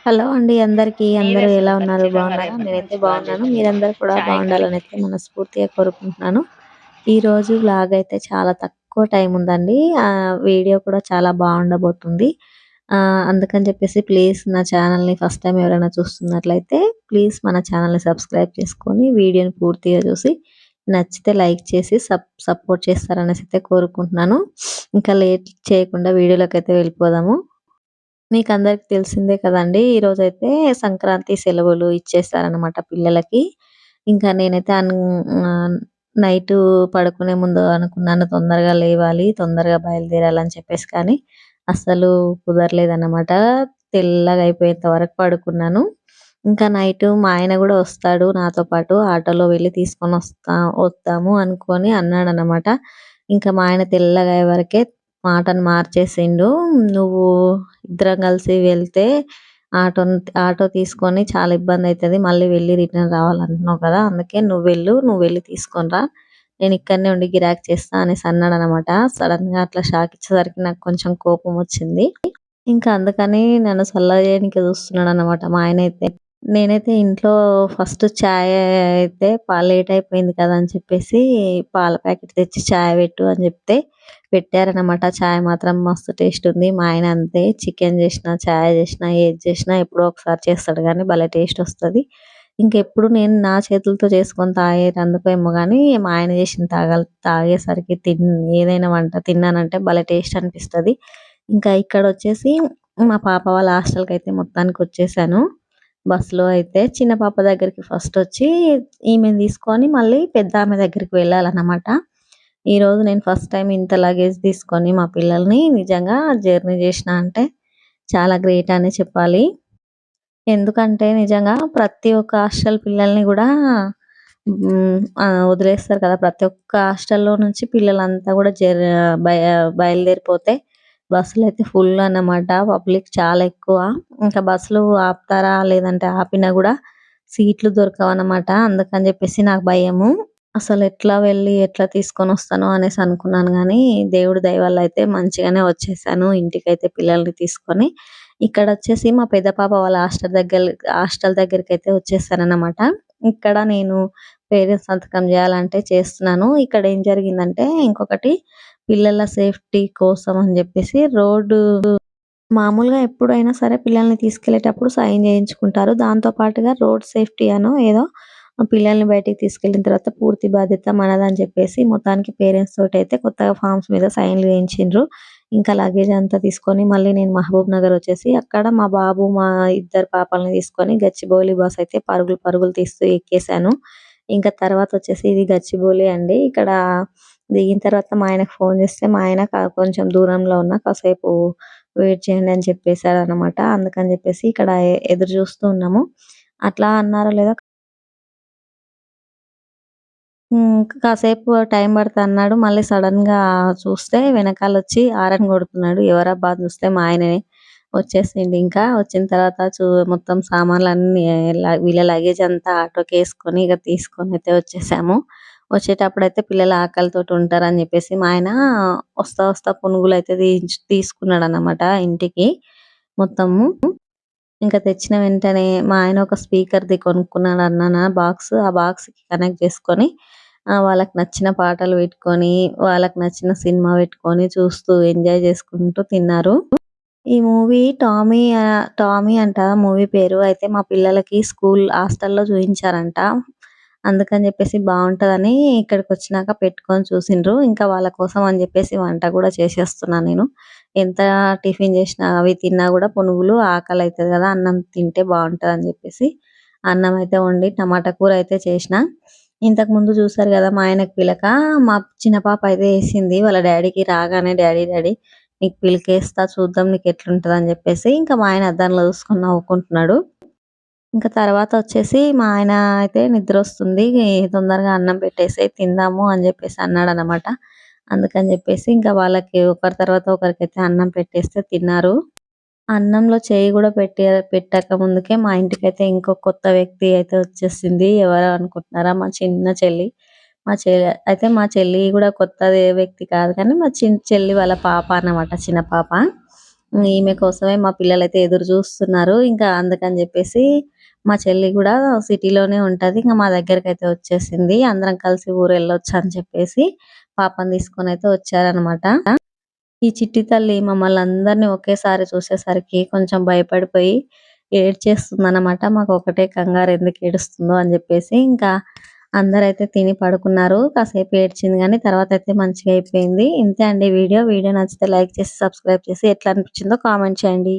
Hello అండి అందరికీ. అందరూ ఎలా మీరసలు ఉన్నారు? ఖచ్చితంగా బాగున్నారా? రేపటి నేనైతే నుంచి ప్లాన్ బాగున్నాను. చేద్దాం. మీరందరూ కూడా చాయ్ కానీ బాగుండాలనైతే మనస్ఫూర్తిగా కోరుకుంటున్నాను. ఈరోజు వ్లాగ్ అయితే చాలా తక్కువ టైం ఉందండి. వీడియో కూడా చాలా బాగుండబోతుంది. అందుకని చెప్పేసి ప్లీజ్ నా ఛానల్‌ని ఫస్ట్ టైమ్ ఎవరైనా చూస్తున్నట్లయితే ప్లీజ్ మన ఛానల్‌ని సబ్స్క్రైబ్ చేసుకొని వీడియోని పూర్తిగా చూసి నచ్చితే లైక్ చేసి సపోర్ట్ చేస్తారనేసి అయితే కోరుకుంటున్నాను. ఇంకా లేట్ చేయకుండా వీడియోలోకైతే వెళ్ళిపోదాము. మీకందరికి తెలిసిందే కదండీ! ఈరోజైతే సంక్రాంతి సెలవులు ఇచ్చేసారనమాట పిల్లలకి. ఇంకా నేనైతే నైటు పడుకునే ముందు అనుకున్నాను తొందరగా లేవాలి, తొందరగా బయలుదేరాలని చెప్పేసి కానీ, అస్సలు కుదరలేదన్నమాట. తెల్లగా అయిపోయేంత వరకు పడుకున్నాను. ఇంకా నైటు మా ఆయన గూడా వస్తాడు నాతో పాటు. ఆటోలో వెళ్లి వద్దాము అనుకోని అన్నాడన్నమాట. ఇంకా మా ఆయన తెల్లగా అయ్యే వరకే మాటను మార్చేసిండు. "నువ్వు ఇద్దరం కలిసి వెళ్తే ఆటో తీసుకొని చాలా ఇబ్బందయితది. మళ్ళీ వెళ్లి రిటర్న్ రావాలంటున్నావు కదా! అందుకే నువ్వు వెళ్లి తీసుకొని రా. నేను ఇక్కడనే ఉండి గిరాకీ చేస్తా" అనేసి అన్నాడనమాట. సడెన్‌గా అట్లా షాక్ ఇచ్చేసరికి నాకు కొంచెం కోపమొచ్చింది. ఇంకా అందుకని నన్ను సల్లగా చేయనీకి చూస్తున్నాడనమాట మా ఆయనైతే. నేనైతే ఇంట్లో ఫస్ట్ చాయ్ అయితే లేట్ అయిపోయింది కదా అని చెప్పేసి పాల ప్యాకెట్ తెచ్చి చాయ్ పెట్టు అని చెప్తే పెట్టారనమాట. చాయ్ మాత్రం మస్తు టేస్ట్ ఉంది. మా ఆయన అంతే చికెన్ చేసినా, చాయ్ చేసినా, ఏది చేసినా ఎప్పుడో ఒకసారి చేస్తాడు కానీ భలే టేస్ట్ వస్తది. ఇంకెప్పుడు నేను నా చేతులతో చేసుకొని తాగేటందుకో ఏమో గానీ మా ఆయన చేసింది తాగేసరికి ఏదైనా వంట తిన్నానంటే భలే టేస్ట్ అనిపిస్తది. ఇంకా ఇక్కడొచ్చేసి మా పాప వాళ్ళ హాస్టల్‌కైతే మొత్తానికొచ్చేసాను. బస్‌లో అయితే చిన్న పాప దగ్గరికి ఫస్టొచ్చి ఈమెను తీసుకొని మళ్ళీ పెద్దామె దగ్గరికి వెళ్ళాలన్నమాట. ఈరోజు నేను ఫస్ట్ టైమ్ ఇంత లగేజ్ తీసుకొని మా పిల్లల్ని నిజంగా జర్నీ చేసినా అంటే చాలా గ్రేట్ అనే చెప్పాలి. ఎందుకంటే నిజంగా ప్రతి ఒక్క హాస్టల్ పిల్లల్ని గూడా వదిలేస్తారు కదా! ప్రతి ఒక్క హాస్టల్‌లో నుంచి పిల్లలంతా గూడా బయలుదేరిపోతే బస్సులయితే ఫుల్ అన్నమాట. పబ్లిక్ చాలా ఎక్కువ. ఇంకా బస్సులు ఆపుతారా? లేదంటే ఆపినా గూడా సీట్లు దొరకవన్నమాట. అందుకని జెప్పేసి నాకు భయము. అసలెట్లా వెళ్ళి ఎట్లా తీసుకొనొస్తానో అనేసి అనుకున్నాను గానీ, దేవుడి దయ వల్ల అయితే మంచిగానే వచ్చేసాను ఇంటికైతే పిల్లల్ని తీసుకొని. ఇక్కడొచ్చేసి మా పెద్ద పాప వాళ్ళ హాస్టల్ దగ్గరికైతే వచ్చేసానన్నమాట. ఇక్కడ నేను పేరెంట్స్ సంతకం జేయాలంటే చేస్తున్నాను. ఇక్కడేం జరిగిందంటే ఇంకొకటి పిల్లల సేఫ్టీ కోసం అని జెప్పేసి మామూలుగా ఎప్పుడైనా సరే పిల్లల్ని తీసుకెళ్ళేటప్పుడు సైన్ జేయించుకుంటారు. దాంతో పాటుగా రోడ్ సేఫ్టీ అనో ఏదో పిల్లల్ని బయటికి తీసుకెళ్ళిన తర్వాత పూర్తి బాధ్యత మనదని చెప్పేసి మొత్తానికి పేరెంట్స్ తోటైతే కొత్తగా ఫార్మ్స్ మీద సైన్‌లు చేయించిండ్రు. ఇంకా లగేజ్ అంతా తీసుకొని మళ్ళీ నేను మహబూబ్ నగర్ వచ్చేసి అక్కడ మా బాబు, మా ఇద్దరు పాపల్ని తీసుకొని గచ్చిబౌలి బస్ అయితే పరుగులు పరుగులు తీస్తూ ఎక్కేసాను. ఇంకా తర్వాత వచ్చేసి ఇది గచ్చిబౌలి అండి. ఇక్కడ దిగిన తర్వాత మా ఆయనకు ఫోన్ చేస్తే మా ఆయన కొంచెం దూరంలో ఉన్నా కాసేపు వెయిట్ చేయండి అని చెప్పేసాడనమాట. అందుకని చెప్పేసి ఇక్కడ ఎదురు చూస్తూ ఉన్నాము. అట్లా అన్నారో లేదో కాసేపు టైం పడతదన్నాడు. మళ్ళీ సడెన్‌గా చూస్తే వెనకాలొచ్చి హారన్ కొడుతున్నాడు. ఎవరబ్బా అని చూస్తే మా ఆయననే. వచ్చేసిండు ఇంకా. వచ్చిన తర్వాత మొత్తం సామాన్లన్నీ వీళ్ళ లగేజ్ అంతా ఆటోకేసుకొని ఇగ తీసుకొనైతే వచ్చేసాము. వచ్చేటప్పుడైతే పిల్లలు ఆకలితోటి ఉంటారని చెప్పేసి మా ఆయన వస్తా వస్తా పునుగులైతే తీసుకున్నాడన్నమాట ఇంటికి మొత్తము. ఇంకా తెచ్చిన వెంటనే మా ఆయన ఒక స్పీకర్‌ది కొనుక్కున్నాడన్నానా బాక్స్. ఆ బాక్స్‌కి కనెక్ట్ చేసుకొని వాళ్ళకి నచ్చిన పాటలు పెట్టుకొని, వాళ్ళకి నచ్చిన సినిమా పెట్టుకొని చూస్తూ ఎంజాయ్ చేసుకుంటూ తిన్నారు. ఈ మూవీ 'టామీ' అంట మూవీ పేరు. అయితే మా పిల్లలకి హాస్టల్‌లో చూయించారంట. అందుకని చెప్పేసి బావుంటదని ఇక్కడికొచ్చినాక పెట్టుకొని చూసిండ్రు. ఇంకా వాళ్ళ కోసం అని చెప్పేసి వంట కూడా చేసేస్తున్నా నేను. ఎంత టిఫిన్ చేసినా అవి తిన్నా కూడా పునుగులు ఆకలైతది కదా! అన్నం తింటే బావుంటదని చెప్పేసి అన్నం అయితే వండి టమాటా కూర అయితే చేసిన. ఇంతకుముందు చూసారు కదా! మా ఆయనకి పిలక మా చిన్న పాప అయితే ఏసింది. వాళ్ళ డ్యాడీకి రాగానే డ్యాడీ డ్యాడీ నీకు పిలకేస్తా చూద్దాం నీకెట్లుంటదని జెప్పేసి, ఇంకా మా ఆయన అద్దంలో చూసుకొని నవ్వుకుంటున్నాడు. ఇంకా తర్వాత వచ్చేసి మా ఆయన అయితే నిద్రొస్తుంది. తొందరగా అన్నం పెట్టేసేయి తిందాము అని జెప్పేసి అన్నాడనమాట. అందుకని జెప్పేసి ఇంకా వాళ్ళకి ఒకరి తర్వాత ఒకరికైతే అన్నం పెట్టేస్తే తిన్నారు. అన్నంలో చేయి గూడా పెట్టక ముందుకే మా ఇంటికైతే ఇంకో కొత్త వ్యక్తి అయితే వచ్చేసింది. ఎవరు అనుకుంటున్నారా? మా చిన్న చెల్లి. మా చెల్లి గూడా కొత్తది వ్యక్తి కాదు కానీ మా చెల్లి వాళ్ళ పాప అన్నమాట చిన్న పాప. ఈమె కోసమే మా పిల్లలైతే ఎదురు చూస్తున్నారు. ఇంకా అందుకని జెప్పేసి మా చెల్లి గూడా సిటీలోనే ఉంటది. ఇంక మా దగ్గరకైతే వచ్చేసింది. అందరం కలిసి ఊరెళ్ళొచ్చు అని చెప్పేసి పాపని తీసుకొనైతే వచ్చారనమాట. ఈ చిట్టి తల్లి మమ్మల్నందరిని ఒకేసారి చూసేసరికి కొంచెం భయపడిపోయి ఏడ్చేస్తుందనమాట. మాకొకటే కంగారు ఎందుకు ఏడుస్తుందో అని జెప్పేసి. ఇంకా అందరైతే తిని పడుకున్నారు. కాసేపు ఏడ్చింది గానీ తర్వాతయితే మంచిగా అయిపోయింది. ఇంతే అండి వీడియో. వీడియో నచ్చితే లైక్ చేసి, సబ్స్క్రైబ్ చేసి ఎట్లా అనిపించిందో కామెంట్ చేయండి.